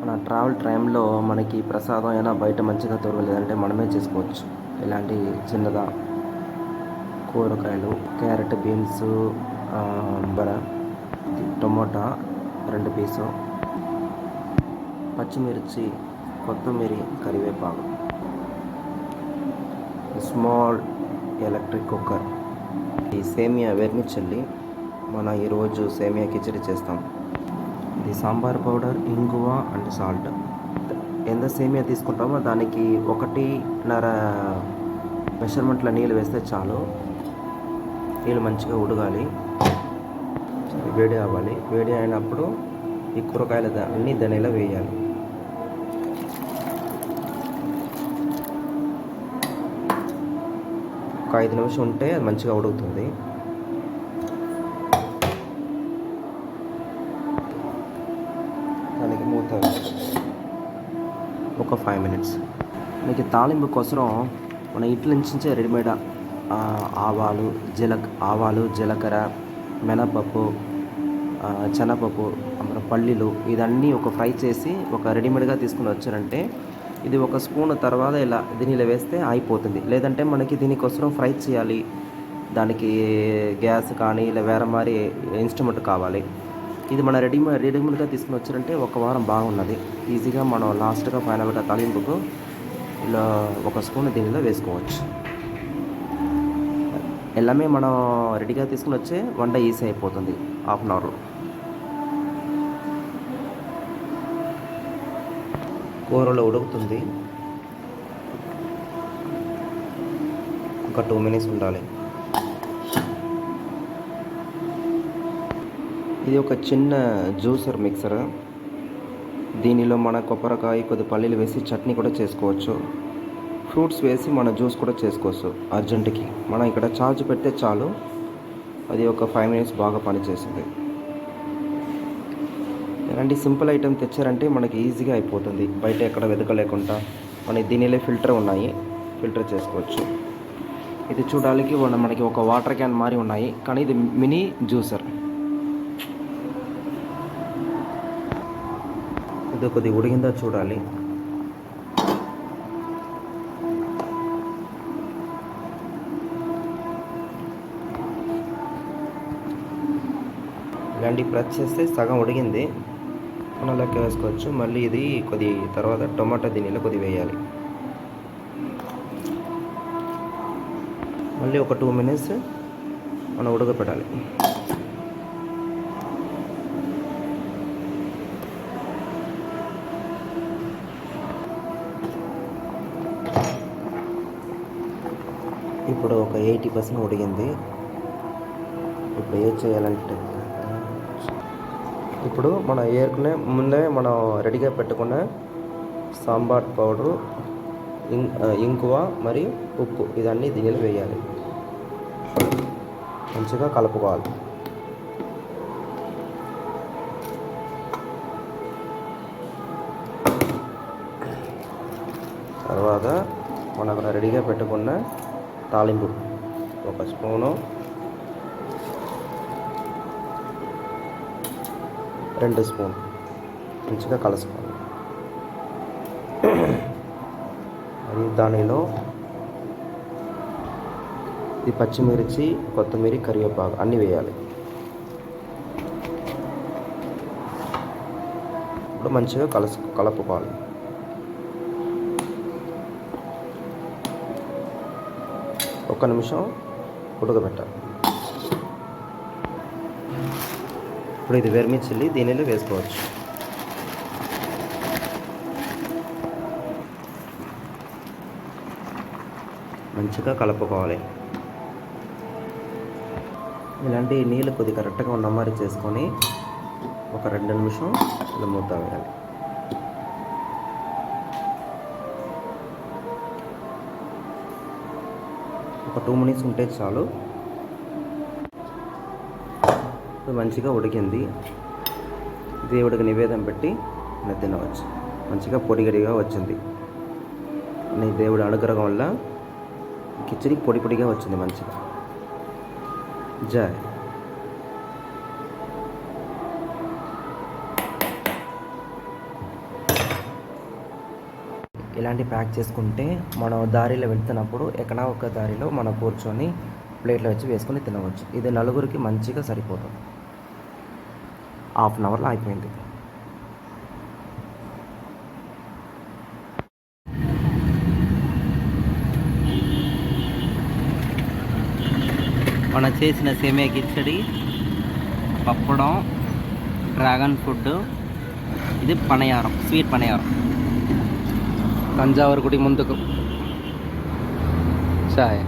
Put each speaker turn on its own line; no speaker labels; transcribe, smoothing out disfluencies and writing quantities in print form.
మన ట్రావెల్ టైంలో మనకి ప్రసాదం అయినా బయట మంచిగా దొరకలేదంటే మనమే చేసుకోవచ్చు. ఇలాంటి చిన్నదా కూరగాయలు, క్యారెట్, బీన్స్, బర టమోటా 2 పీసు, పచ్చిమిర్చి, కొత్తిమీర, కరివేపాకు, స్మాల్ ఎలక్ట్రిక్ కుక్కర్. ఈ సేమియా వెర్మిచెల్లి మన ఈరోజు సేమియా కిచడి చేస్తాం. ఇది సాంబార్ పౌడర్, ఇంగువ అండ్ సాల్ట్. ఎంత సేమియా తీసుకుంటామో దానికి 1.5 మెషర్మెంట్ల నీళ్ళు వేస్తే చాలు. నీళ్ళు మంచిగా ఉడకాలి, వేడి అవ్వాలి. వేడి అయినప్పుడు ఈ కూరగాయలు అన్నీ దానిలో వేయాలి. ఒక 5 నిమిషం ఉంటే అది మంచిగా ఉడుకుతుంది. దానికి మూత ఒక 5 మినిట్స్. మనకి తాలింపు కోసం మన ఇంట్లో నుంచి రెడీమేడ్ ఆవాలు, జీలకర్ర, మినపప్పు, శనగపప్పు, పల్లీలు ఇదన్నీ ఒక ఫ్రై చేసి ఒక రెడీమేడ్గా తీసుకుని వచ్చారంటే ఇది 1 స్పూన్ తర్వాత ఇలా దీనిలో వేస్తే అయిపోతుంది. లేదంటే మనకి దీనికోసం ఫ్రై చేయాలి, దానికి గ్యాస్ కానీ ఇలా వేరే మరి ఇన్స్ట్రుమెంట్ కావాలి. ఇది మన రెడీమేడ్గా తీసుకుని వచ్చారంటే 1 వారం బాగున్నది. ఈజీగా మనం లాస్ట్గా ఫైనల్గా తాలింపుకు ఇలా 1 స్పూన్ దీనిలో వేసుకోవచ్చు. எல்லாமே మనం రెడీగా తీసుకుని వచ్చే వంట ఈజీ అయిపోతుంది హాఫ్ అన్ అవర్లో. కూరలో ఉడుకుతుంది, ఒక 2 మినిట్స్ ఉండాలి. ఇది ఒక చిన్న జ్యూసర్ మిక్సర్. దీనిలో మన కొబ్బరికాయ, కొద్ది పల్లీలు వేసి చట్నీ కూడా చేసుకోవచ్చు. ఫ్రూట్స్ వేసి మన జ్యూస్ కూడా చేసుకోవచ్చు. అర్జెంటుకి మనం ఇక్కడ ఛార్జ్ పెడితే చాలు, అది ఒక 5 మినిట్స్ బాగా పనిచేస్తుంది. ఇలాంటి సింపుల్ ఐటెం తెచ్చారంటే మనకి ఈజీగా అయిపోతుంది. బయట ఎక్కడ వెతకలేకుండా మనకి దీనిలో ఫిల్టర్ ఉన్నాయి, ఫిల్టర్ చేసుకోవచ్చు. ఇది చూడడానికి మనకి ఒక వాటర్ క్యాన్ మారి ఉన్నాయి, కానీ ఇది మినీ జ్యూసర్. ఇది కొద్దిగా ఉడిగిందా చూడాలి. ఇలాంటి ప్రెస్ చేస్తే సగం ఉడిగింది, మనం లెక్క వేసుకోవచ్చు. మళ్ళీ ఇది కొద్ది తర్వాత టొమాటో దీనిలో కొద్ది వేయాలి. మళ్ళీ ఒక 2 మినిట్స్ మనం ఉడకపెట్టాలి. ఇప్పుడు ఒక 80% ఉడికింది. ఇప్పుడు ఏం చేయాలంటే ఇప్పుడు మనం ముందే మనం రెడీగా పెట్టుకున్న సాంబార్ పౌడరు, ఇంగువ మరియు ఉప్పు ఇదన్నీ దీనిలో వేయాలి. మంచిగా కలుపుకోవాలి. తర్వాత మనం అక్కడ రెడీగా పెట్టుకున్న తాలింపు 1 స్పూను, 2 స్పూన్ మంచిగా కలుసుకోవాలి. మరి దానిలో ఈ పచ్చిమిర్చి, కొత్తిమీర, కరివేపాకు అన్నీ వేయాలి. ఇప్పుడు మంచిగా కలుపుకోవాలి. ఒక నిమిషం ఉడకబెట్టాలి. ఇప్పుడు ఇది వెర్మిచెల్లి దీనిలో వేసుకోవచ్చు. మంచిగా కలుపుకోవాలి. ఇలాంటి నీళ్ళు కొద్దిగా కరెక్ట్గా ఉన్న మరి చేసుకొని ఒక 2 నిమిషం ఇలా మూత వేయాలి. ఒక 2 మినిట్స్ ఉంటే చాలు. మంచిగా ఉడికింది. దేవుడికి నివేదన పెట్టి తినవచ్చు. మంచిగా పొడిగడిగా వచ్చింది. నీ దేవుడి అనుగ్రహం వల్ల కిచడి పొడిగా వచ్చింది మంచిగా. జై ఇలాంటి ప్యాక్ చేసుకుంటే మనం దారిలో వెళ్తున్నప్పుడు ఎక్కడా ఒక దారిలో మనం కూర్చొని ప్లేట్లో వచ్చి వేసుకొని తినవచ్చు. ఇది నలుగురికి మంచిగా సరిపోతుంది. హాఫ్ అన్ అవర్లో అయిపోయింది. మనం చేసిన సేమియా కిచడి, పప్పడం, డ్రాగన్ ఫుడ్, ఇది పనయారం, స్వీట్ పనయారం. తంజావూరు గుడి ముందుకు చాయ్.